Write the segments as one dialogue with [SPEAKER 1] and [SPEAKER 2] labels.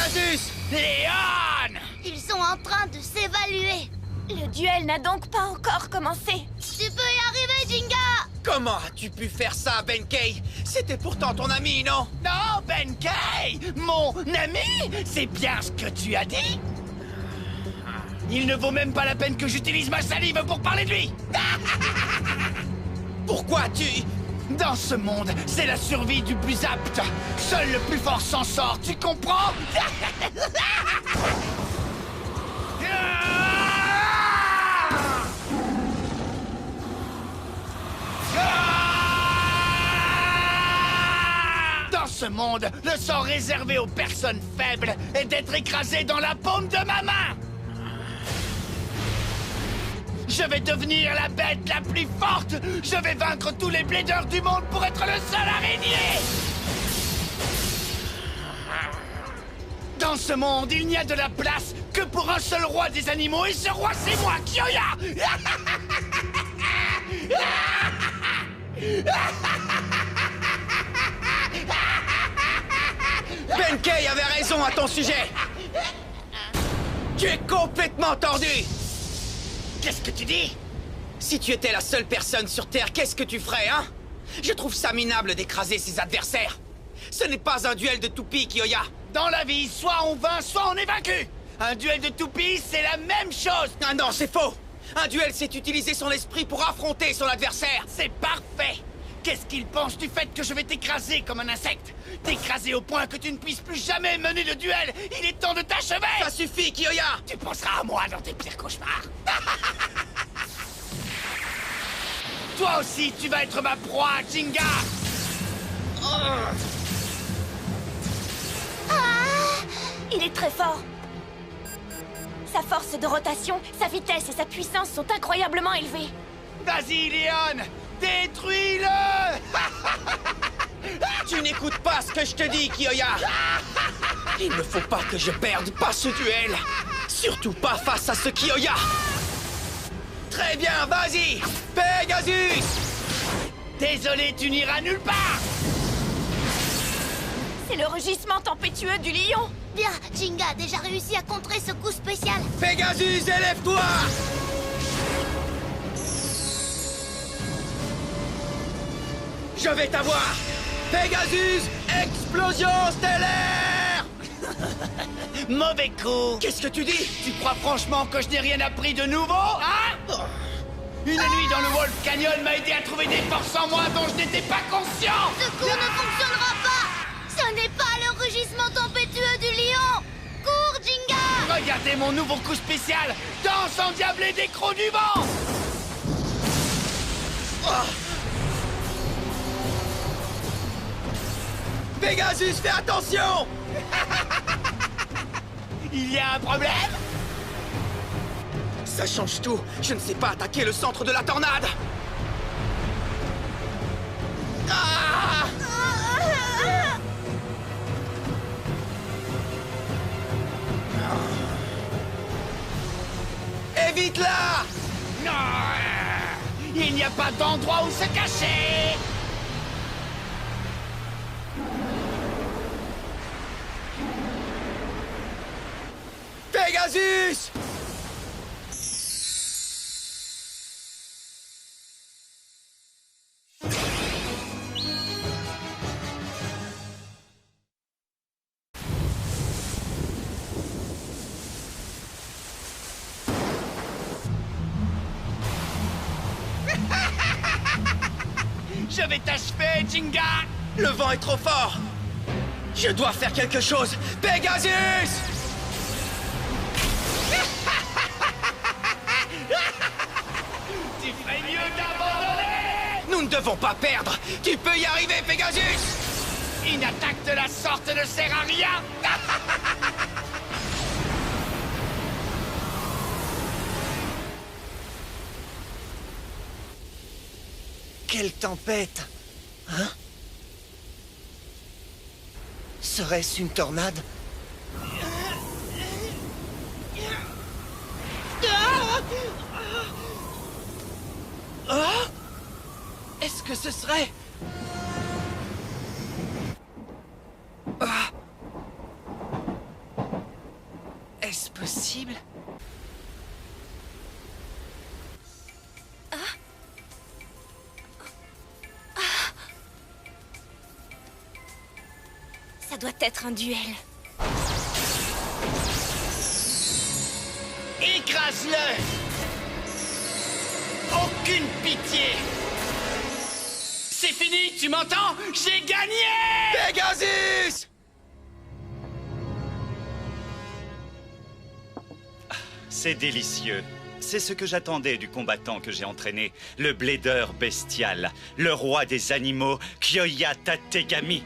[SPEAKER 1] Pegasus!
[SPEAKER 2] Léon!
[SPEAKER 3] Ils sont en train de s'évaluer.
[SPEAKER 4] Le duel n'a donc pas encore commencé.
[SPEAKER 3] Tu peux y arriver, Jinga!
[SPEAKER 1] Comment as-tu pu faire ça, Benkei? C'était pourtant ton ami, non?
[SPEAKER 2] Non, Benkei! Mon ami? C'est bien ce que tu as dit? Il ne vaut même pas la peine que j'utilise ma salive pour parler de lui!
[SPEAKER 1] Pourquoi tu...
[SPEAKER 2] Dans ce monde, c'est la survie du plus apte. Seul le plus fort s'en sort, tu comprends? Dans ce monde, le sort réservé aux personnes faibles est d'être écrasé dans la paume de ma main. Je vais devenir la bête la plus forte. Je vais vaincre tous les plaideurs du monde pour être le seul à régner. Dans ce monde, il n'y a de la place que pour un seul roi des animaux, et ce roi, c'est moi, Kyoya.
[SPEAKER 1] Benkei avait raison à ton sujet. Tu es complètement tordu.
[SPEAKER 2] Qu'est-ce que tu dis?
[SPEAKER 1] Si tu étais la seule personne sur Terre, qu'est-ce que tu ferais, hein? Je trouve ça minable d'écraser ses adversaires. Ce n'est pas un duel de toupie, Kyoya.
[SPEAKER 2] Dans la vie, soit on vainc, soit on est vaincu. Un duel de toupies, c'est la même chose.
[SPEAKER 1] Ah non, c'est faux. Un duel, c'est utiliser son esprit pour affronter son adversaire.
[SPEAKER 2] C'est parfait. Qu'est-ce qu'il pense du fait que je vais t'écraser comme un insecte? T'écraser au point que tu ne puisses plus jamais mener de duel. Il est temps de t'achever.
[SPEAKER 1] Ça suffit, Kyoya.
[SPEAKER 2] Tu penseras à moi dans tes pires cauchemars. Toi aussi, tu vas être ma proie, Jinga.
[SPEAKER 4] Il est très fort. Sa force de rotation, sa vitesse et sa puissance sont incroyablement élevées.
[SPEAKER 2] Vas-y, Léon. Détruis-le.
[SPEAKER 1] Tu n'écoutes pas ce que je te dis, Kyoya. Il ne faut pas que je perde pas ce duel. Surtout pas face à ce Kyoya. Très bien, vas-y. Pegasus.
[SPEAKER 2] Désolé, tu n'iras nulle part.
[SPEAKER 4] C'est le rugissement tempétueux du lion.
[SPEAKER 3] Bien, Jinga a déjà réussi à contrer ce coup spécial.
[SPEAKER 1] Pegasus, élève-toi. Je vais t'avoir. Pegasus, explosion stellaire.
[SPEAKER 2] Mauvais coup.
[SPEAKER 1] Qu'est-ce que tu dis?
[SPEAKER 2] Tu crois franchement que je n'ai rien appris de nouveau, hein? Une nuit dans le Wolf Canyon m'a aidé à trouver des forces en moi dont je n'étais pas conscient.
[SPEAKER 3] Ce coup ne fonctionnera pas. Ce n'est pas le rugissement tempétueux du lion. Cours, Jinga.
[SPEAKER 2] Regardez mon nouveau coup spécial. Danse endiablée des crocs du vent.
[SPEAKER 1] Pegasus, fais attention.
[SPEAKER 2] Il y a un problème?
[SPEAKER 1] Ça change tout. Je ne sais pas attaquer le centre de la tornade. Ah! Évite-la!
[SPEAKER 2] Non. Il n'y a pas d'endroit où se cacher.
[SPEAKER 1] Pegasus!
[SPEAKER 2] Je vais t'achever, Jinga.
[SPEAKER 1] Le vent est trop fort. Je dois faire quelque chose. Pegasus!
[SPEAKER 2] Tu ferais mieux d'abandonner.
[SPEAKER 1] Nous ne devons pas perdre. Tu peux y arriver, Pegasus!
[SPEAKER 2] Une attaque de la sorte ne sert à rien.
[SPEAKER 1] Quelle tempête! Hein? Serait-ce une tornade? Ah! Est-ce que ce serait... Ah!
[SPEAKER 2] possible?
[SPEAKER 4] Ça doit être un duel.
[SPEAKER 2] Écrase-le! Aucune pitié! C'est fini, tu m'entends? J'ai gagné!
[SPEAKER 1] Pegasus!
[SPEAKER 5] C'est délicieux. C'est ce que j'attendais du combattant que j'ai entraîné, le Blader bestial, le roi des animaux, Kyoya Tategami.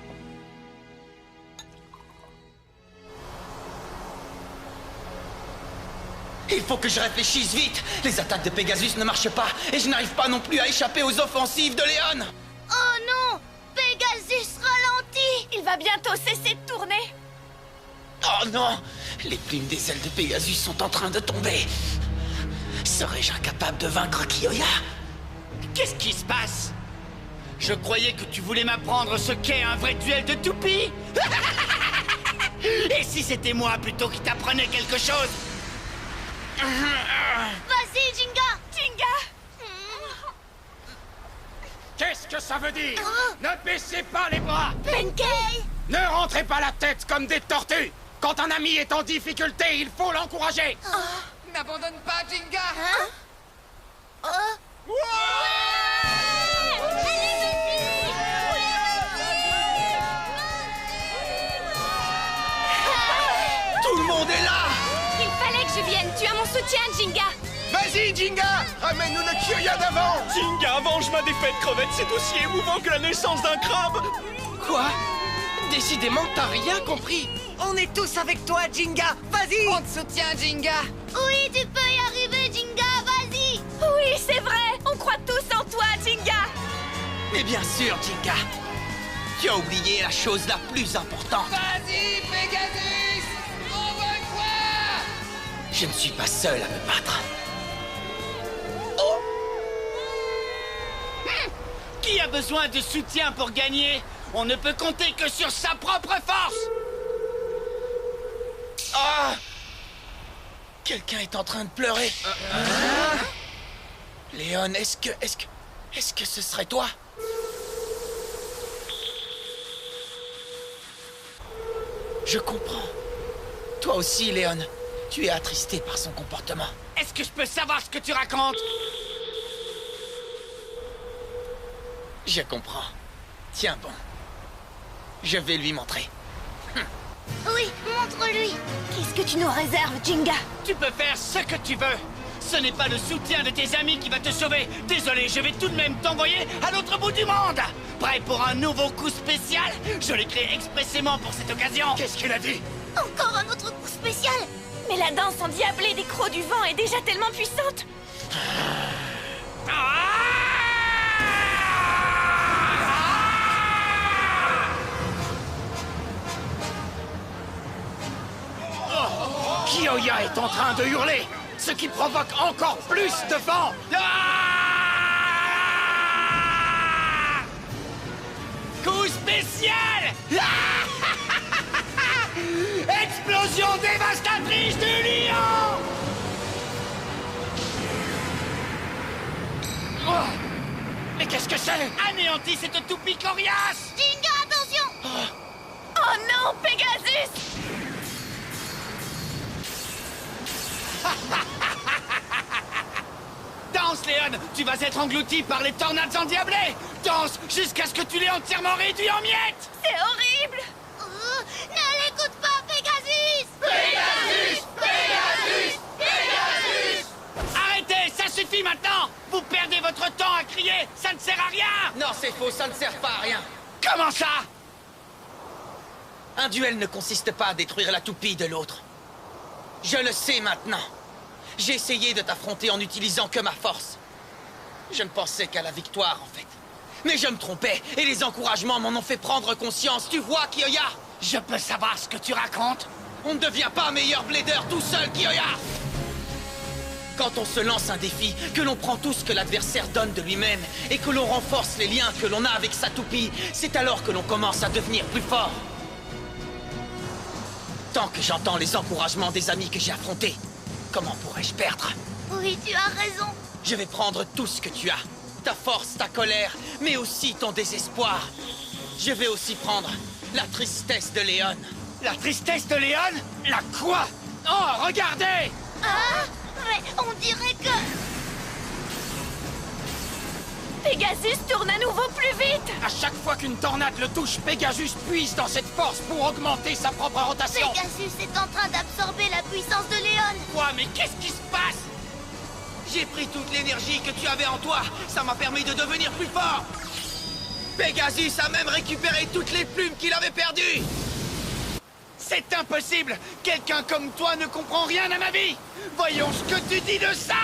[SPEAKER 1] Il faut que je réfléchisse vite. Les attaques de Pegasus ne marchent pas et je n'arrive pas non plus à échapper aux offensives de Léon.
[SPEAKER 3] Oh non! Pegasus ralentit!
[SPEAKER 4] Il va bientôt cesser de tourner.
[SPEAKER 1] Oh non! Les plumes des ailes de Pegasus sont en train de tomber. Serais-je incapable de vaincre Kyoya?
[SPEAKER 2] Qu'est-ce qui se passe? Je croyais que tu voulais m'apprendre ce qu'est un vrai duel de toupie. Et si c'était moi plutôt qui t'apprenais quelque chose?
[SPEAKER 3] Vas-y, Jinga!
[SPEAKER 4] Jinga!
[SPEAKER 6] Qu'est-ce que ça veut dire? Ne baissez pas les bras!
[SPEAKER 3] Benkei!
[SPEAKER 6] Ne rentrez pas la tête comme des tortues! Quand un ami est en difficulté, il faut l'encourager!
[SPEAKER 2] N'abandonne pas, Jinga!
[SPEAKER 1] Tout le monde est là!
[SPEAKER 4] Il fallait que je vienne. Tu as mon soutien, Jinga.
[SPEAKER 6] Vas-y, Jinga! Ramène-nous le Kyoya d'avant!
[SPEAKER 5] Jinga, avance ma défaite, crevette, c'est aussi émouvant que la naissance d'un crabe!
[SPEAKER 1] Quoi? Décidément, t'as rien compris.
[SPEAKER 2] On est tous avec toi, Jinga! Vas-y!
[SPEAKER 7] On te soutient, Jinga!
[SPEAKER 3] Oui, tu peux y arriver, Jinga! Vas-y!
[SPEAKER 4] Oui, c'est vrai. On croit tous en toi, Jinga.
[SPEAKER 1] Mais bien sûr, Jinga. Tu as oublié la chose la plus importante.
[SPEAKER 7] Vas-y, Pegasus! Envole-toi!
[SPEAKER 1] Je ne suis pas seul à me battre.
[SPEAKER 2] Qui a besoin de soutien pour gagner? On ne peut compter que sur sa propre force!
[SPEAKER 1] Ah! Quelqu'un est en train de pleurer. Léon, est-ce que ce serait toi? Je comprends. Toi aussi, Léon. Tu es attristé par son comportement.
[SPEAKER 2] Est-ce que je peux savoir ce que tu racontes?
[SPEAKER 1] Je comprends. Tiens bon. Je vais lui montrer.
[SPEAKER 3] Oui, montre-lui!
[SPEAKER 4] Qu'est-ce que tu nous réserves, Jinga?
[SPEAKER 2] Tu peux faire ce que tu veux. Ce n'est pas le soutien de tes amis qui va te sauver. Désolé, je vais tout de même t'envoyer à l'autre bout du monde. Prêt pour un nouveau coup spécial? Je l'ai créé expressément pour cette occasion.
[SPEAKER 6] Qu'est-ce qu'il a dit?
[SPEAKER 3] Encore un autre coup spécial!
[SPEAKER 4] Mais la danse endiablée des crocs du vent est déjà tellement puissante.
[SPEAKER 6] Kyoya est en train de hurler, ce qui provoque encore plus de vent.
[SPEAKER 2] Coup spécial! Explosion dévastatrice du lion!
[SPEAKER 6] Mais qu'est-ce que c'est?
[SPEAKER 2] Anéantis cette toupie coriace!
[SPEAKER 3] Jinga, attention!
[SPEAKER 4] Oh non, Pegasus!
[SPEAKER 2] Danse, Léon! Tu vas être englouti par les tornades endiablées! Danse jusqu'à ce que tu l'aies entièrement réduit en miettes!
[SPEAKER 4] C'est horrible!
[SPEAKER 3] Ne l'écoute pas, Pegasus!
[SPEAKER 2] Pegasus! Pegasus! Pegasus! Arrêtez, ça suffit maintenant! Vous perdez votre temps à crier, ça ne sert à rien!
[SPEAKER 1] Non, c'est faux, ça ne sert pas à rien.
[SPEAKER 2] Comment ça?
[SPEAKER 1] Un duel ne consiste pas à détruire la toupie de l'autre. Je le sais maintenant. J'ai essayé de t'affronter en n'utilisant que ma force. Je ne pensais qu'à la victoire, en fait. Mais je me trompais, et les encouragements m'en ont fait prendre conscience. Tu vois, Kyoya?
[SPEAKER 2] Je peux savoir ce que tu racontes?
[SPEAKER 1] On ne devient pas meilleur blader tout seul, Kyoya! Quand on se lance un défi, que l'on prend tout ce que l'adversaire donne de lui-même, et que l'on renforce les liens que l'on a avec sa toupie, c'est alors que l'on commence à devenir plus fort. Tant que j'entends les encouragements des amis que j'ai affrontés, comment pourrais-je perdre?
[SPEAKER 3] Oui, tu as raison.
[SPEAKER 1] Je vais prendre tout ce que tu as. Ta force, ta colère, mais aussi ton désespoir. Je vais aussi prendre la tristesse de Léon.
[SPEAKER 2] La tristesse de Léon? La quoi?
[SPEAKER 6] Oh, regardez!
[SPEAKER 3] Ah, mais on dirait que...
[SPEAKER 4] Pegasus tourne à nouveau plus vite!
[SPEAKER 6] À chaque fois qu'une tornade le touche, Pegasus puise dans cette force pour augmenter sa propre rotation.
[SPEAKER 3] Pegasus est en train d'absorber la puissance de Léon.
[SPEAKER 2] Quoi? Mais qu'est-ce qui se passe?
[SPEAKER 1] J'ai pris toute l'énergie que tu avais en toi. Ça m'a permis de devenir plus fort. Pegasus a même récupéré toutes les plumes qu'il avait perdues.
[SPEAKER 2] C'est impossible! Quelqu'un comme toi ne comprend rien à ma vie! Voyons ce que tu dis de ça!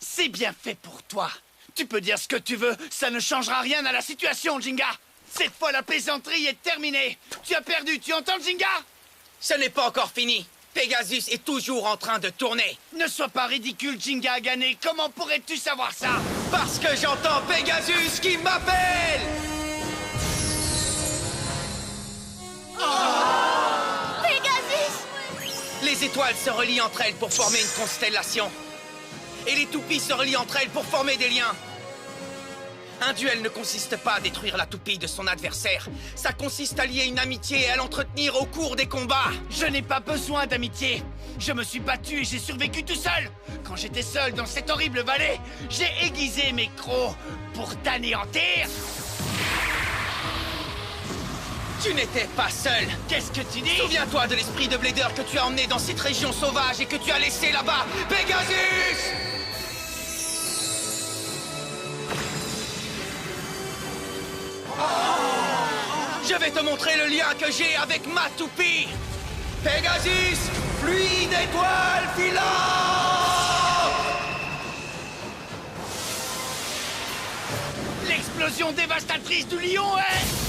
[SPEAKER 2] C'est bien fait pour toi. Tu peux dire ce que tu veux, ça ne changera rien à la situation, Jinga. Cette fois, la plaisanterie est terminée. Tu as perdu, tu entends, Jinga?
[SPEAKER 1] Ce n'est pas encore fini. Pegasus est toujours en train de tourner.
[SPEAKER 2] Ne sois pas ridicule, Jinga a gagné. Comment pourrais-tu savoir ça?
[SPEAKER 1] Parce que j'entends Pegasus qui m'appelle.
[SPEAKER 3] Pegasus!
[SPEAKER 1] Les étoiles se relient entre elles pour former une constellation. Et les toupies se relient entre elles pour former des liens. Un duel ne consiste pas à détruire la toupie de son adversaire. Ça consiste à lier une amitié et à l'entretenir au cours des combats.
[SPEAKER 2] Je n'ai pas besoin d'amitié. Je me suis battu et j'ai survécu tout seul. Quand j'étais seul dans cette horrible vallée, j'ai aiguisé mes crocs pour t'anéantir.
[SPEAKER 1] Tu n'étais pas seul.
[SPEAKER 2] Qu'est-ce que tu dis?
[SPEAKER 1] Souviens-toi de l'esprit de Blader que tu as emmené dans cette région sauvage et que tu as laissé là-bas. Pegasus! Je vais te montrer le lien que j'ai avec ma toupie. Pegasus, fluide étoile filante!
[SPEAKER 2] L'explosion dévastatrice du lion est...